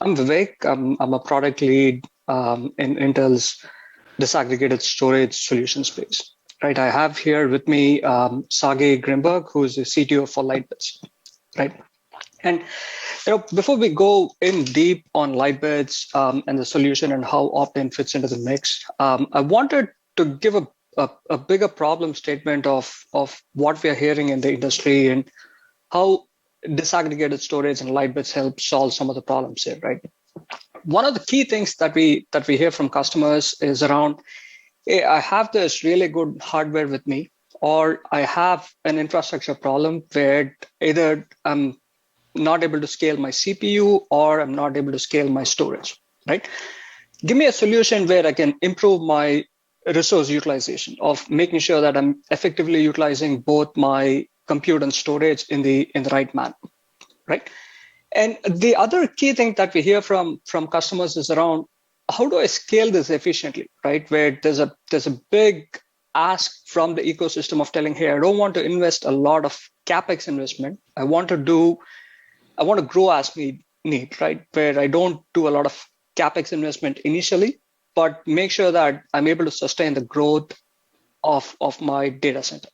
I'm Vivek. I'm a product lead in Intel's disaggregated storage solution space. Right. I have here with me Sagi Grimberg, who's the CTO for Lightbits. Right. And before we go in deep on Lightbits and the solution and how Optane fits into the mix, I wanted to give a bigger problem statement of what we are hearing in the industry and how disaggregated storage and Lightbits help solve some of the problems here. Right. One of the key things that we hear from customers is around, hey, I have this really good hardware with me, or I have an infrastructure problem where either I'm not able to scale my CPU or I'm not able to scale my storage, right? Give me a solution where I can improve my resource utilization of making sure that I'm effectively utilizing both my compute and storage in the right manner, right? And the other key thing that we hear from customers is around, how do I scale this efficiently, right? Where there's a big ask from the ecosystem of telling, hey, I don't want to invest a lot of capex investment. I want to grow as we need, right? Where I don't do a lot of capex investment initially, but make sure that I'm able to sustain the growth of my data center,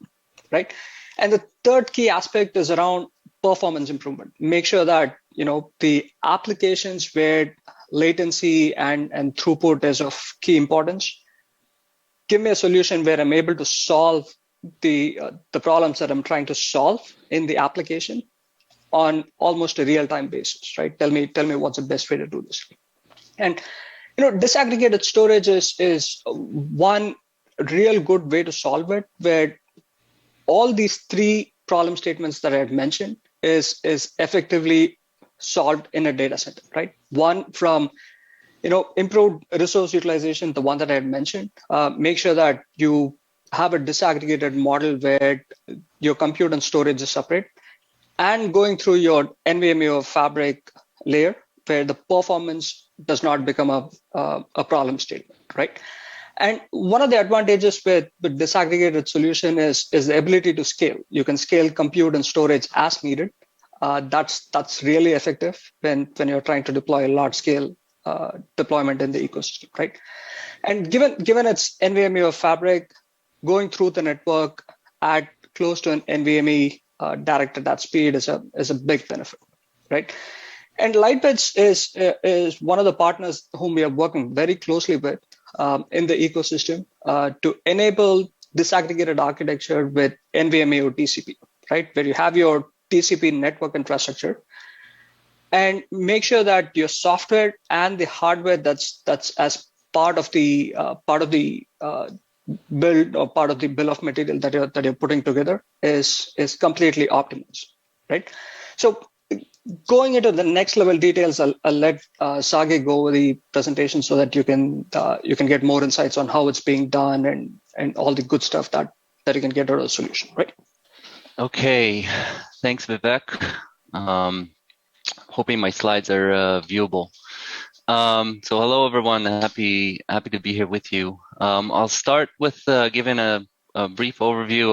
right? And the third key aspect is around performance improvement. Make sure that the applications where latency and throughput is of key importance. Give me a solution where I'm able to solve the problems that I'm trying to solve in the application on almost a real-time basis, right? Tell me what's the best way to do this. And disaggregated storage is one real good way to solve it, where all these three problem statements that I had mentioned is effectively solved in a data center, right? One from improved resource utilization, the one that I had mentioned. Make sure that you have a disaggregated model where your compute and storage is separate, and going through your NVMe or Fabric layer where the performance does not become a problem statement, right? And one of the advantages with disaggregated solution is the ability to scale. You can scale compute and storage as needed. That's really effective when you're trying to deploy a large scale deployment in the ecosystem, right? And given its NVMe or Fabric, going through the network at close to an NVMe directed at speed is a big benefit, right? And Lightbits is one of the partners whom we are working very closely with in the ecosystem to enable disaggregated architecture with NVMe or TCP, right? Where you have your TCP network infrastructure, and make sure that your software and the hardware that's as part of the build or part of the bill of material that you're putting together is completely optimized, right? So going into the next level details, I'll let Sagi go over the presentation so that you can get more insights on how it's being done and all the good stuff that you can get out of the solution, right? Okay, thanks, Vivek. Hoping my slides are viewable. So hello, everyone. Happy to be here with you. I'll start with giving a brief overview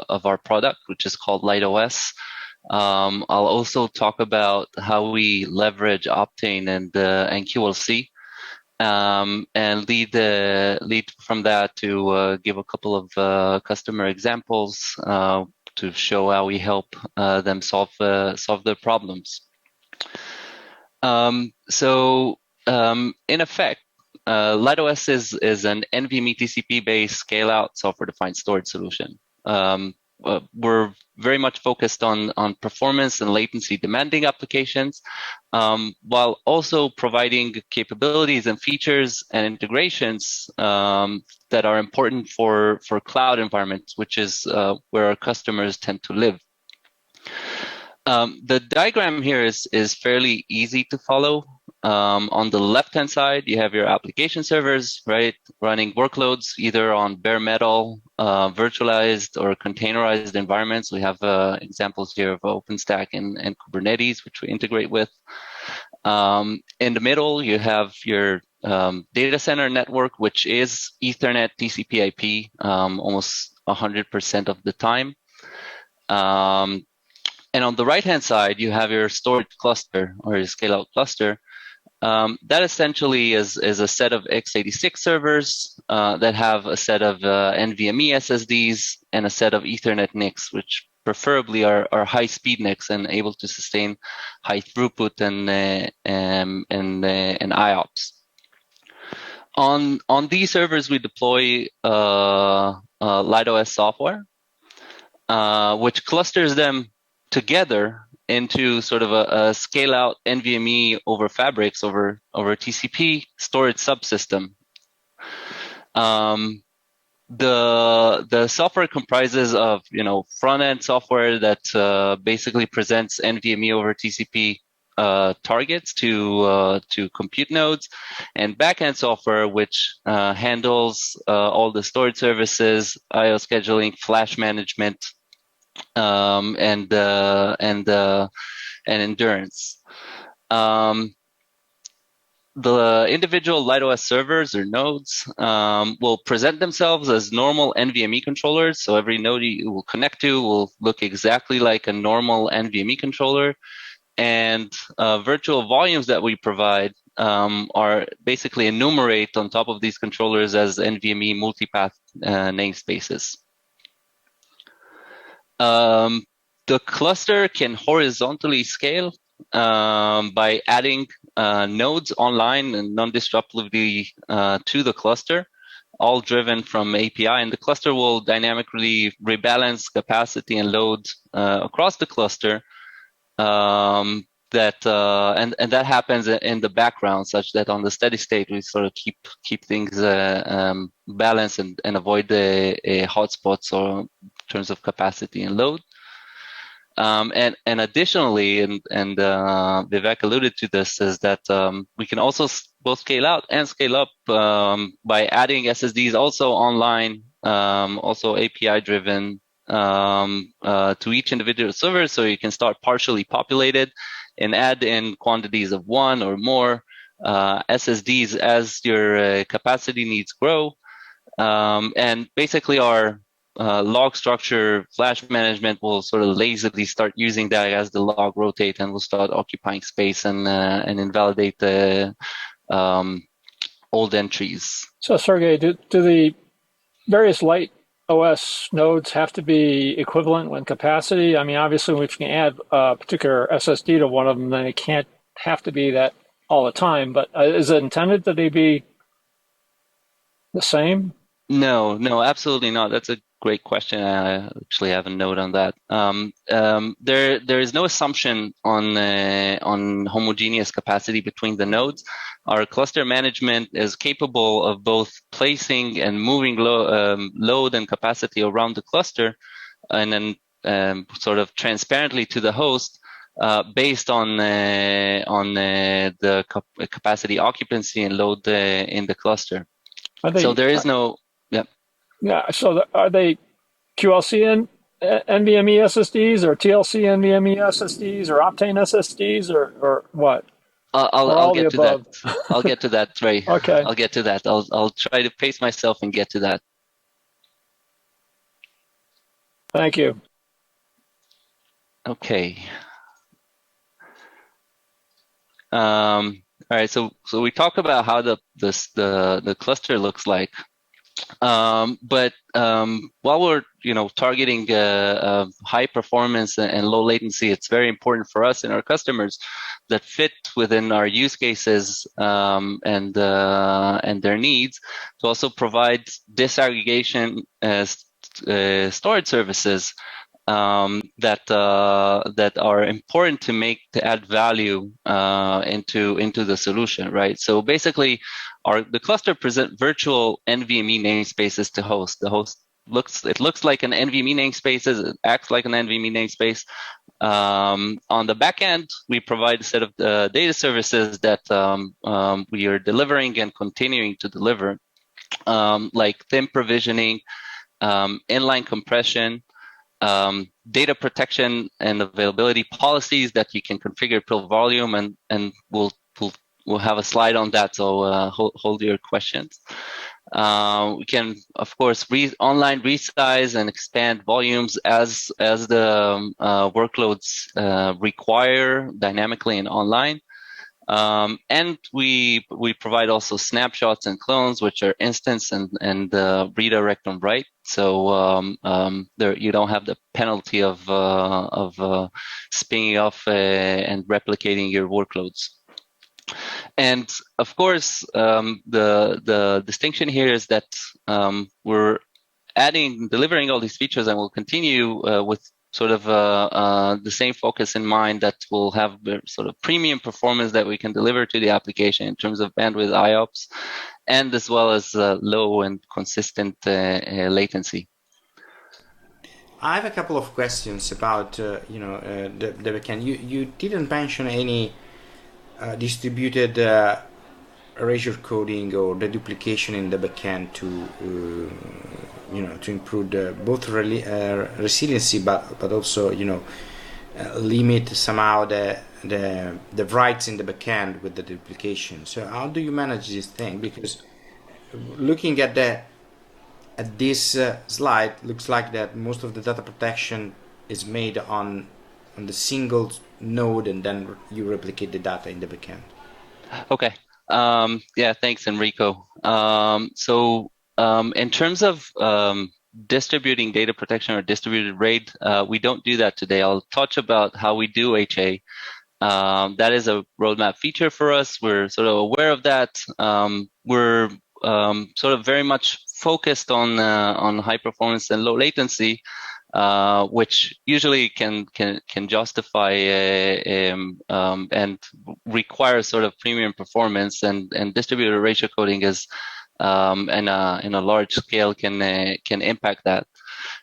of our product, which is called LightOS. I'll also talk about how we leverage Optane and QLC, and lead from that to give a couple of customer examples to show how we help them solve their problems. In effect, LightOS is an NVMe TCP-based scale-out software-defined storage solution. We're very much focused on performance and latency demanding applications, while also providing capabilities and features and integrations that are important for cloud environments, which is where our customers tend to live. The diagram here is fairly easy to follow. On the left-hand side, you have your application servers, right, running workloads either on bare metal, virtualized or containerized environments. We have examples here of OpenStack and Kubernetes, which we integrate with. In the middle, you have your data center network, which is Ethernet TCP/IP almost 100% of the time. And on the right-hand side, you have your storage cluster or your scale-out cluster, That essentially is a set of x86 servers that have a set of NVMe SSDs and a set of Ethernet NICs, which preferably are high-speed NICs and able to sustain high throughput and IOPS. On these servers, we deploy LightOS software, which clusters them together into sort of a scale-out NVMe over fabrics over TCP storage subsystem. The software comprises of front-end software that basically presents NVMe over TCP targets to compute nodes, and backend software which handles all the storage services, I/O scheduling, flash management, and endurance. The individual LightOS servers or nodes will present themselves as normal NVMe controllers. So every node you will connect to will look exactly like a normal NVMe controller. And virtual volumes that we provide are basically enumerate on top of these controllers as NVMe multipath namespaces. The cluster can horizontally scale by adding nodes online and non-disruptively to the cluster, all driven from API. And the cluster will dynamically rebalance capacity and load across the cluster. And that happens in the background, such that on the steady state we sort of keep things balanced and avoid the hotspots or in terms of capacity and load. And additionally, and Vivek alluded to this, is that we can also both scale out and scale up by adding SSDs also online, also API driven, to each individual server. So you can start partially populated and add in quantities of one or more SSDs as your capacity needs grow. And basically our log structure flash management will sort of lazily start using that as the log rotate, and will start occupying space and invalidate the old entries. So Sergey, do the various LightOS nodes have to be equivalent when capacity? I mean, obviously, if you can add a particular SSD to one of them, then it can't have to be that all the time. But is it intended that they be the same? No, absolutely not. That's a great question. I actually have a note on that. There is no assumption on homogeneous capacity between the nodes. Our cluster management is capable of both placing and moving load and capacity around the cluster, and then sort of transparently to the host based on the capacity occupancy and load in the cluster. So there is no. Yeah. So are they QLC and NVMe SSDs or TLC NVMe SSDs or Optane SSDs or what? I'll get to that. I'll get to that, Ray. Okay. I'll get to that. I'll try to pace myself and get to that. Thank you. Okay. All right. So we talk about how the cluster looks like. But while we're targeting high performance and low latency, it's very important for us and our customers that fit within our use cases and their needs to also provide disaggregation storage services that are important to add value into the solution, right? So basically, the cluster present virtual NVMe namespaces to host. The host looks like an NVMe namespace. It acts like an NVMe namespace. On the back end, we provide a set of data services that we are delivering and continuing to deliver, like thin provisioning, inline compression, data protection and availability policies that you can configure per volume, and we'll have a slide on that, so hold your questions. We can, of course, online resize and expand volumes as the workloads require dynamically and online. And we provide also snapshots and clones, which are instance and redirect on write. So there you don't have the penalty of spinning off and replicating your workloads. And of course, the distinction here is that we're delivering all these features, and we'll continue with sort of the same focus in mind, that will have sort of premium performance that we can deliver to the application in terms of bandwidth IOPS, and as well as low and consistent latency. I have a couple of questions about the backend. You didn't mention any distributed erasure coding or deduplication in the backend to to improve both resiliency, but also limit somehow the writes in the backend with the duplication. So how do you manage this thing? Because looking at this slide, looks like that most of the data protection is made on the single node, and then you replicate the data in the backend. Okay. Yeah, thanks, Enrico. In terms of distributing data protection or distributed RAID, we don't do that today. I'll touch about how we do HA. That is a roadmap feature for us. We're sort of aware of that. We're sort of very much focused on high performance and low latency, which usually can justify and require sort of premium performance, and distributed erasure coding is in a large scale can impact that.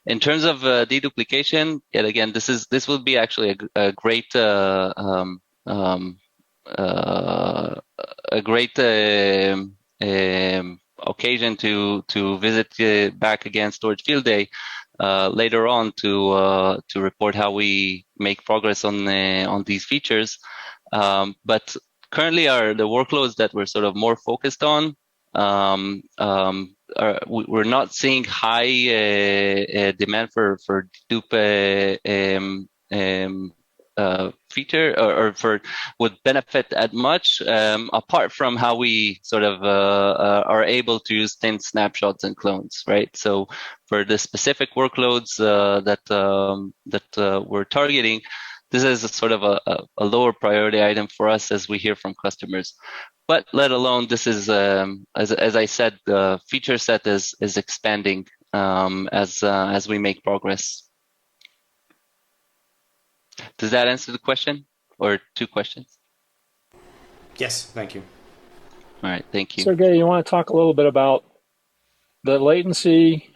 In terms of deduplication, yet again, this will be actually a great occasion to visit back again Storage Field Day later on to report how we make progress on these features. But currently, the workloads that we're sort of more focused on, we're not seeing high demand for dupe feature or for would benefit at much, apart from how we sort of are able to use thin snapshots and clones, right? So for the specific workloads that we're targeting, this is sort of a lower priority item for us as we hear from customers. But let alone, this is, as I said, the feature set is expanding as we make progress. Does that answer the question, or two questions? Yes, thank you. All right, thank you. Sergey, you want to talk a little bit about the latency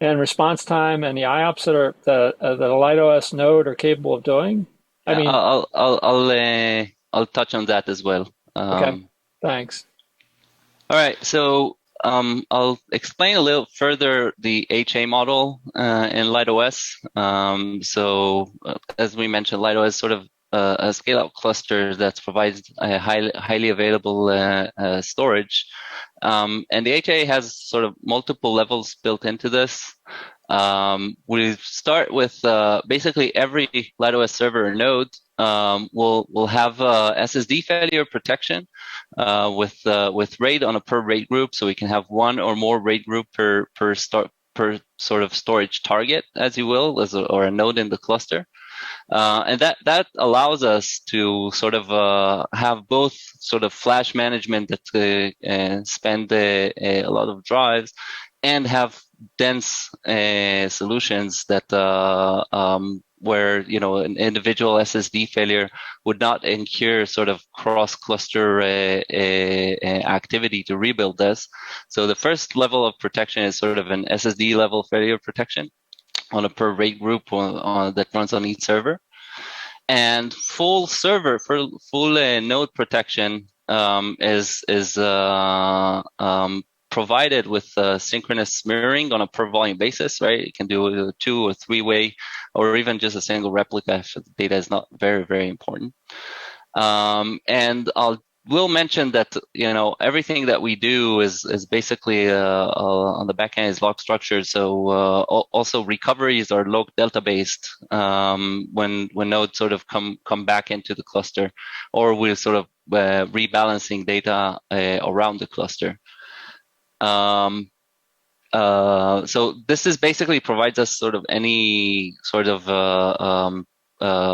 and response time and the IOPS that a LightOS node are capable of doing? I mean, I'll touch on that as well. Okay, thanks. All right, so I'll explain a little further the HA model in LightOS. As we mentioned, LightOS is sort of a scale-out cluster that provides a highly available storage. And the HA has sort of multiple levels built into this. We start with basically every LightOS server or node will have SSD failure protection with RAID on a per RAID group, so we can have one or more RAID group per sort of storage target, as you will, or a node in the cluster. And that allows us to sort of have both sort of flash management that spend a lot of drives, and have dense solutions that where an individual SSD failure would not incur sort of cross-cluster activity to rebuild this. So the first level of protection is sort of an SSD level failure protection on a per RAID group that runs on each server. And full node protection is provided with synchronous mirroring on a per volume basis, right? You can do a 2 or 3 way, or even just a single replica if the data is not very, very important. And I'll will mention that everything that we do is basically on the back end is log structured. So also recoveries are log delta based when nodes sort of come back into the cluster, or we're sort of rebalancing data around the cluster. So this is basically provides us sort of any sort of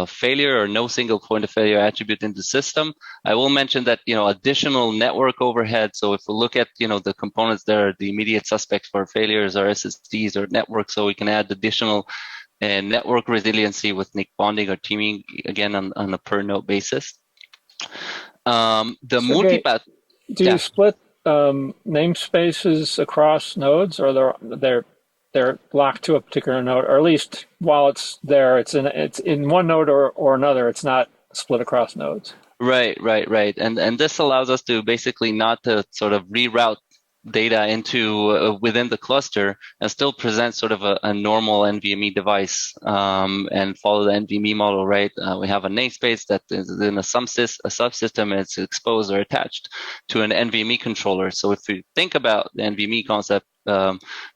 failure or no single point of failure attribute in the system. I will mention that additional network overhead. So if we look at the components that are the immediate suspects for failures are SSDs or network, so we can add additional network resiliency with NIC bonding or teaming again on a per node basis. The multipath. Do you split namespaces across nodes, or they're locked to a particular node, or at least while it's there, it's in one node or another. It's not split across nodes. Right. And this allows us to basically not to sort of reroute data into within the cluster and still present sort of a normal NVMe device and follow the NVMe model, right? We have a namespace that is in a subsystem, and it's exposed or attached to an NVMe controller. So if you think about the NVMe concept,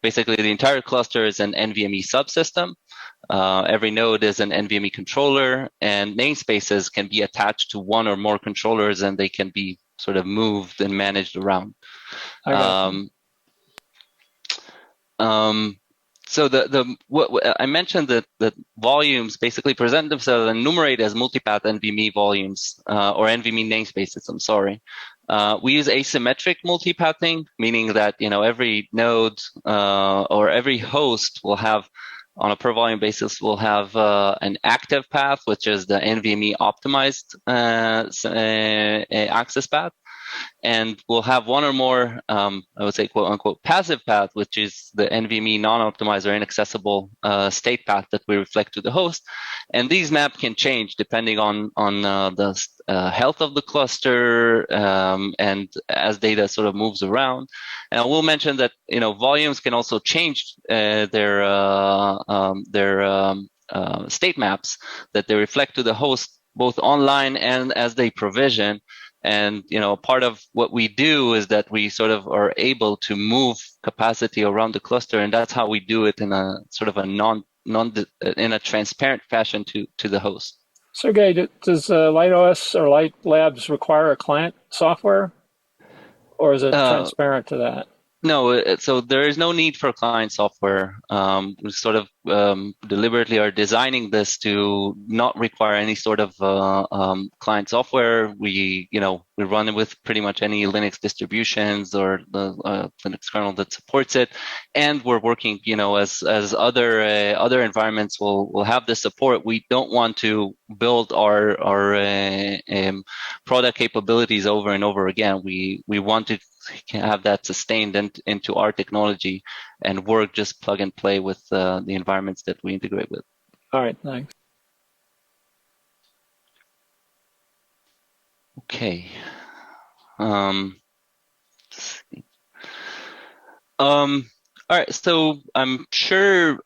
basically the entire cluster is an NVMe subsystem. Every node is an NVMe controller, and namespaces can be attached to one or more controllers, and they can be sort of moved and managed around. So what I mentioned that volumes basically present themselves and enumerate as multipath NVMe volumes or NVMe namespaces. I'm sorry. We use asymmetric multipathing, meaning that every node or every host will have, on a per volume basis, will have an active path, which is the NVMe optimized access path. And we'll have one or more, I would say, quote unquote, passive path, which is the NVMe non-optimized or inaccessible state path that we reflect to the host. And these maps can change depending on the health of the cluster and as data sort of moves around. And I will mention that volumes can also change their state maps that they reflect to the host both online and as they provision. And part of what we do is that we sort of are able to move capacity around the cluster, and that's how we do it in a sort of a in a transparent fashion to the host. Sergey, does LightOS or Light Labs require a client software, or is it transparent to that? No, so there is no need for client software. We sort of deliberately are designing this to not require any sort of client software. We run it with pretty much any Linux distributions or the Linux kernel that supports it, and we're working, as other environments will have this support. We don't want to build our product capabilities over and over again. We want to have that sustained into our technology and work just plug and play with the environments that we integrate with. All right, thanks. Okay. All right, so I'm sure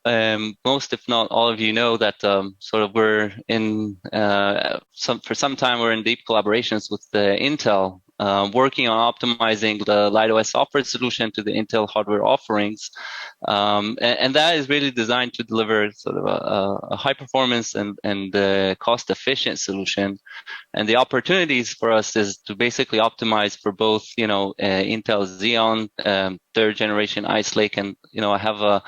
most, if not all of you know that sort of we're in for some time we're in deep collaborations with Intel, working on optimizing the LightOS software solution to the Intel hardware offerings, and that is really designed to deliver sort of a high performance and cost efficient solution. And the opportunities for us is to basically optimize for both, Intel Xeon, third generation Ice Lake, and I have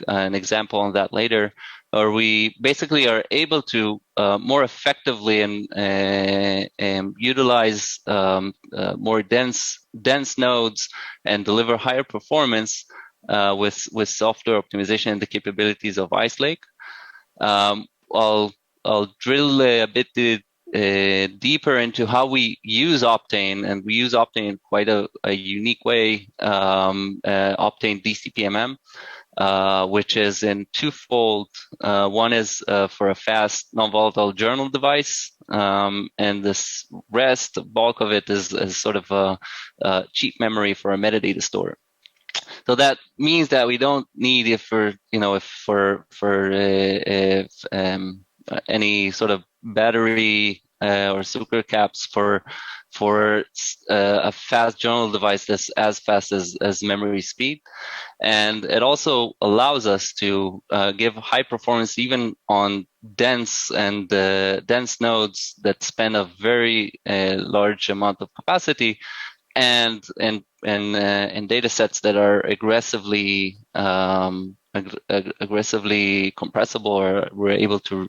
an example on that later. Or we basically are able to more effectively and utilize more dense nodes and deliver higher performance with software optimization and the capabilities of Ice Lake. I'll drill a bit deeper into how we use Optane, and we use Optane in quite a unique way. Optane DCPMM. Which is in twofold. One is for a fast non-volatile journal device, and this bulk of it is sort of a cheap memory for a metadata store. So that means that we don't need any sort of battery or Zucker caps for a fast journal device that's as fast as memory speed. And it also allows us to give high performance even on dense nodes that span a very large amount of capacity, and data sets that are aggressively compressible, or we're able to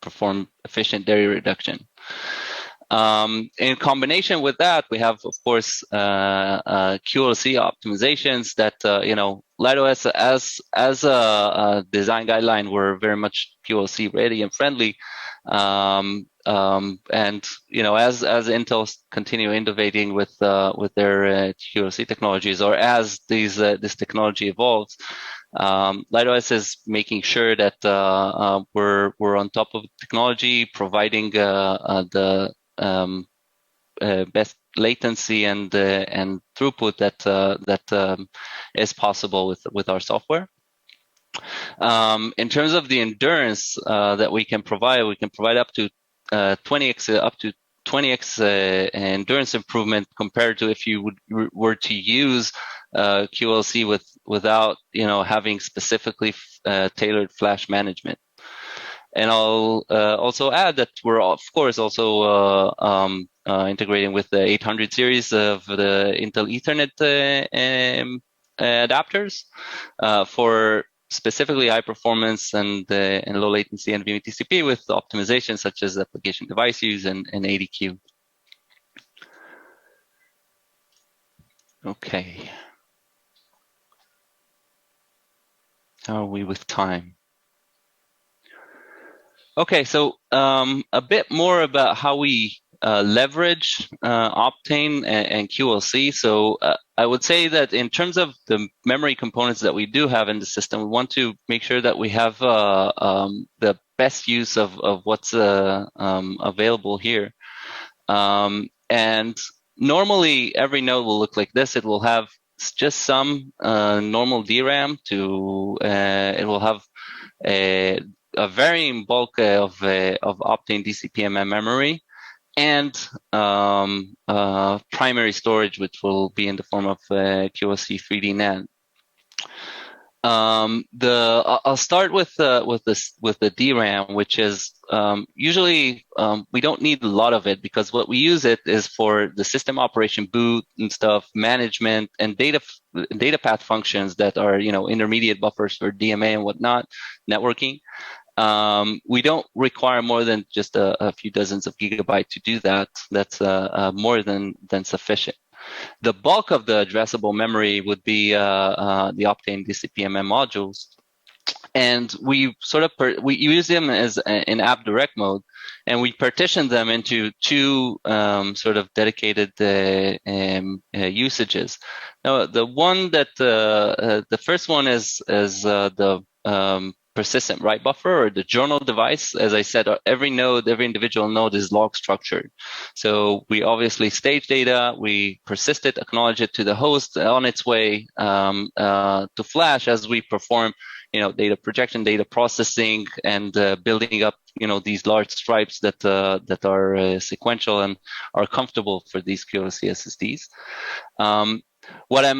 perform efficient data reduction. In combination with that, we have, of course, QLC optimizations that, LightOS as a design guideline, we're very much QLC ready and friendly. And, as Intel continue innovating with their QLC technologies, or as this technology evolves, LightOS is making sure that we're on top of technology, providing the best latency and throughput that is possible with our software. In terms of the endurance that we can provide up to 20x endurance improvement compared to if you were to use QLC without having specifically tailored flash management. And I'll also add that we're, of course, also integrating with the 800 series of the Intel Ethernet adapters for specifically high performance and low latency NVMe TCP with optimizations such as application device use and ADQ. Okay. How are we with time? Okay, so a bit more about how we leverage Optane and QLC. So I would say that in terms of the memory components that we do have in the system, we want to make sure that we have the best use of what's available here. And normally, every node will look like this. It will have just some normal DRAM it will have a varying bulk of Optane DCPMM memory, and primary storage, which will be in the form of QLC 3D NAND. I'll start with the DRAM, which is usually we don't need a lot of it, because what we use it is for the system operation, boot and stuff, management, and data path functions that are intermediate buffers for DMA and whatnot, networking. We don't require more than just a few dozens of gigabytes to do that. That's more than sufficient. The bulk of the addressable memory would be the Optane DCPMM modules, and we we use them as in app direct mode, and we partition them into two sort of dedicated usages. Now, the one that the first one is the persistent write buffer, or the journal device. As I said, every individual node is log structured. So we obviously stage data, we persist it, acknowledge it to the host on its way to flash as we perform, data projection, data processing, and building up, these large stripes that are sequential and are comfortable for these QLC SSDs. What I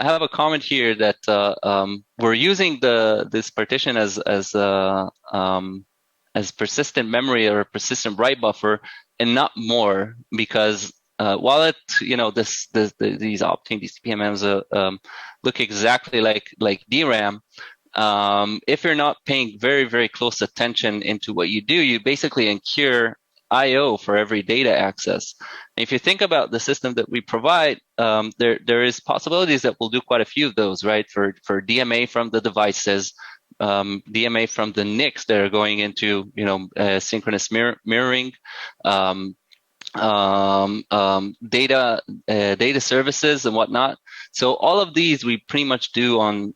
have a comment here that we're using this partition as persistent memory or persistent write buffer, and not more, because while these Optane DCPMMs look exactly like DRAM, if you're not paying very, very close attention into what you do, you basically incur I/O for every data access. If you think about the system that we provide, there is possibilities that we'll do quite a few of those, right? For DMA from the devices, DMA from the NICs that are going into synchronous mirroring, data services and whatnot. So all of these we pretty much do on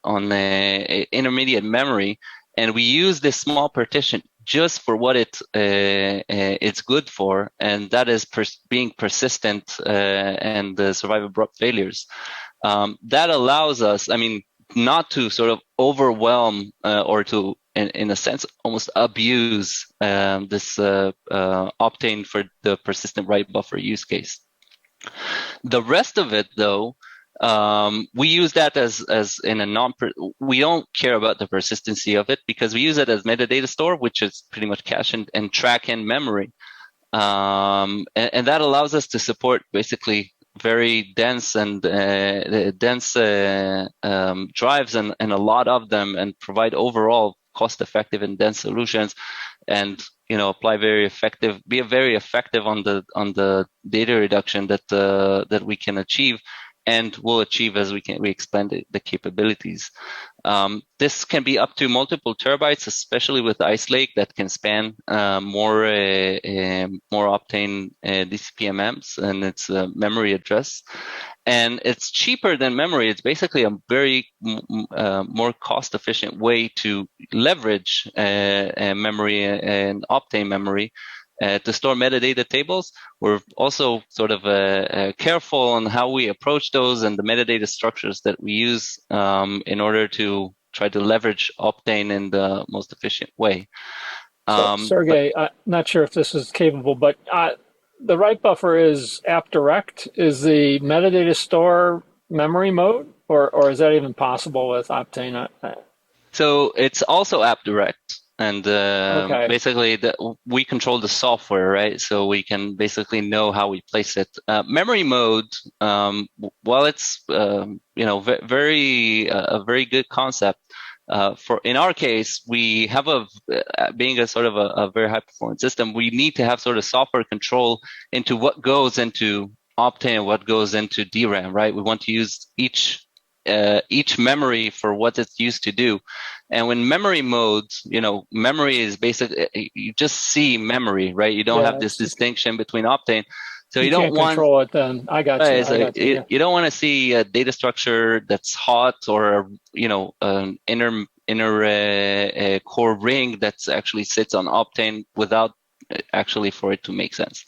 intermediate memory, and we use this small partition just for what it's good for, and that is being persistent and survive abrupt failures. That allows us, not to sort of overwhelm or to in a sense, almost abuse this Optane for the persistent write buffer use case. The rest of it, though, we use that as in a we don't care about the persistency of it because we use it as metadata store, which is pretty much cache and track in memory. And that allows us to support basically very dense and drives and a lot of them, and provide overall cost-effective and dense solutions, and be very effective on the data reduction that we can achieve and will achieve as we expand the capabilities. This can be up to multiple terabytes, especially with Ice Lake that can span more Optane DCPMMs and its memory address. And it's cheaper than memory. It's basically a very more cost-efficient way to leverage memory and Optane memory to store metadata tables. We're also sort of careful on how we approach those and the metadata structures that we use in order to try to leverage Optane in the most efficient way. Sergey, I'm not sure if this is capable, but the write buffer is AppDirect. Is the metadata store memory mode, or is that even possible with Optane? So it's also AppDirect. And basically, we control the software, right? So we can basically know how we place it. Memory mode, while it's a very good concept, in our case, we have being a sort of a very high performance system, we need to have sort of software control into what goes into Optane and what goes into DRAM, right? We want to use each memory for what it's used to do. And when memory modes, memory is basically, you just see memory, right? You don't have this distinction between Optane. So you don't want control it then. I got you. You don't want to see a data structure that's hot, or an inner core ring that's actually sits on Optane without actually for it to make sense.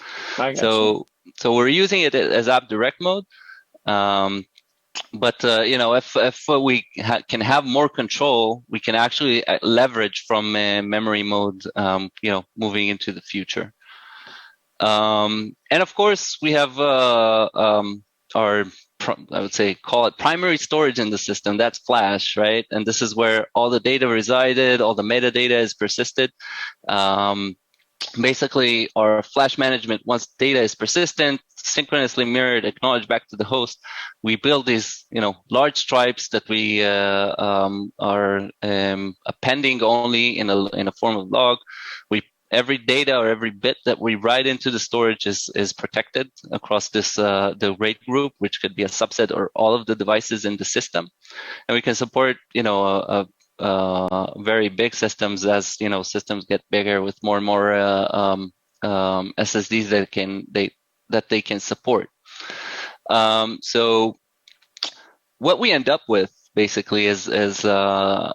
So we're using it as AppDirect mode. But if we can have more control, we can actually leverage from memory mode, moving into the future. And of course, we have our, I would say, call it primary storage in the system. That's flash, right? And this is where all the data resided, all the metadata is persisted. Basically, our flash management, once data is persistent, synchronously mirrored, acknowledged back to the host, we build these, large stripes that we are appending only in a form of log. Every data or every bit that we write into the storage is protected across this the RAID group, which could be a subset or all of the devices in the system, and we can support very big systems as systems get bigger with more and more SSDs that they can support. So what we end up with basically is a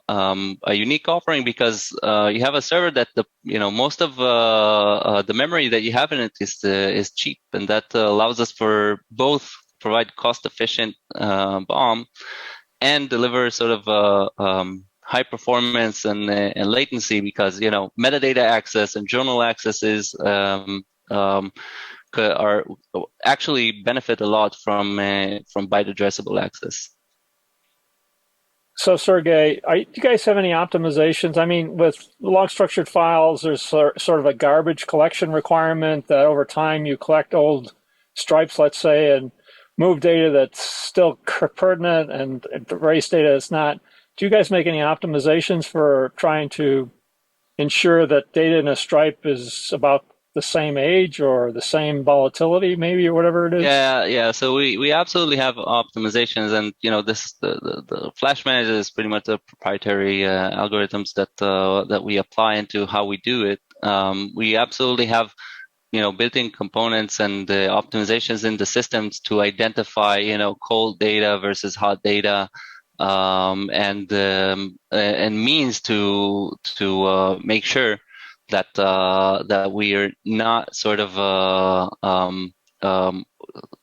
unique offering, because you have a server that most of the memory that you have in it is cheap, and that allows us for both provide cost efficient BOM and deliver sort of high performance and latency, because metadata access and journal accesses are actually benefit a lot from byte addressable access. So Sergey, do you guys have any optimizations? I mean, with long structured files, there's sort of a garbage collection requirement that over time you collect old stripes, let's say, and move data that's still pertinent and erase data that's not. Do you guys make any optimizations for trying to ensure that data in a stripe is about the same age or the same volatility, maybe, or whatever it is? Yeah. So we absolutely have optimizations, and this the Flash Manager is pretty much the proprietary algorithms that we apply into how we do it. We absolutely have built-in components and optimizations in the systems to identify cold data versus hot data. And means to make sure that we are not sort of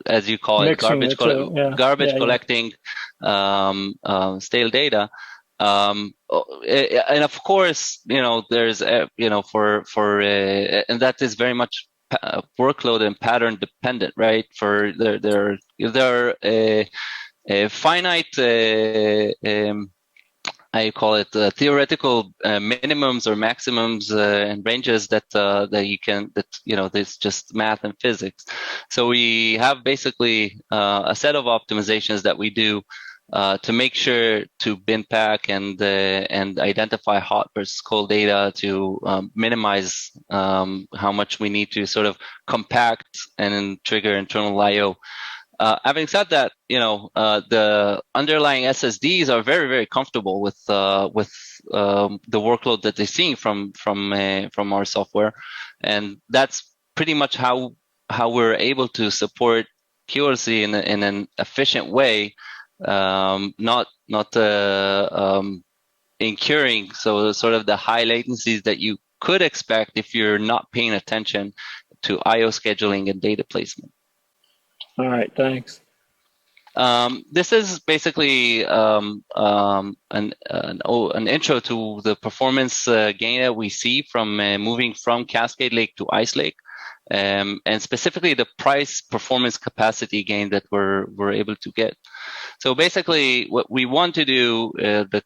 as you call it, garbage collecting stale data. And of course, there's, and that is very much workload and pattern dependent, right? For there are finite, I call it theoretical minimums or maximums and ranges that there's just math and physics. So we have basically a set of optimizations that we do to make sure to bin pack and identify hot versus cold data to minimize how much we need to sort of compact and trigger internal I/O. Having said that, the underlying SSDs are very, very comfortable with the workload that they're seeing from our software, and that's pretty much how we're able to support QLC in an efficient way, not incurring sort of the high latencies that you could expect if you're not paying attention to I/O scheduling and data placement. All right, thanks. This is basically an intro to the performance gain that we see from moving from Cascade Lake to Ice Lake, and specifically the price performance capacity gain that we're able to get. So basically, what we want to do, the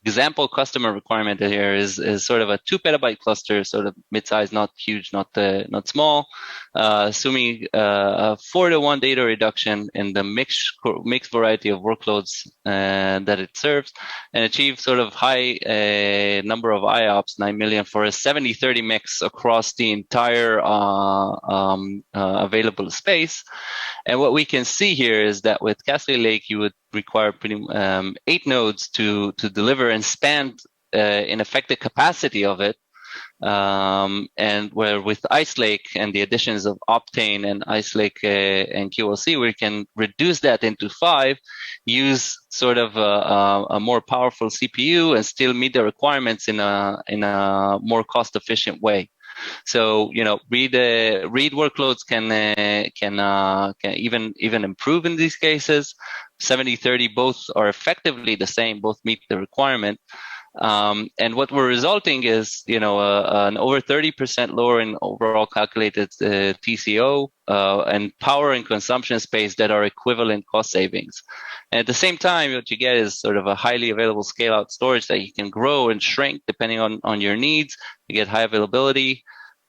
example customer requirement here is sort of a 2 petabyte cluster, sort of mid-size, not huge, not small, assuming a 4-to-1 data reduction in the mixed variety of workloads that it serves, and achieve sort of high number of IOPS, 9 million, for a 70-30 mix across the entire available space. And what we can see here is that with Cascade Lake, you would require 8 nodes to deliver and span in effect the capacity of it. And where with Ice Lake and the additions of Optane and Ice Lake and QLC, we can reduce that into 5, use sort of a more powerful CPU and still meet the requirements in a more cost efficient way. So read workloads can even improve in these cases. 70-30 both are effectively the same, both meet the requirement. And what we're resulting is an over 30% lower in overall calculated TCO and power and consumption space that are equivalent cost savings. And at the same time, what you get is sort of a highly available scale out storage that you can grow and shrink depending on your needs. You get high availability,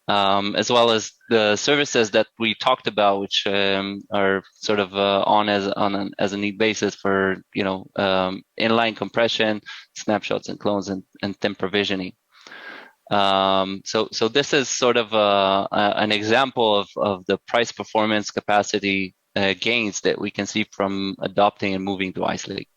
as well as the services that we talked about, which are sort of on as a need basis for inline compression, snapshots and clones, and temp provisioning. So this is sort of an example of the price performance capacity gains that we can see from adopting and moving to Ice Lake.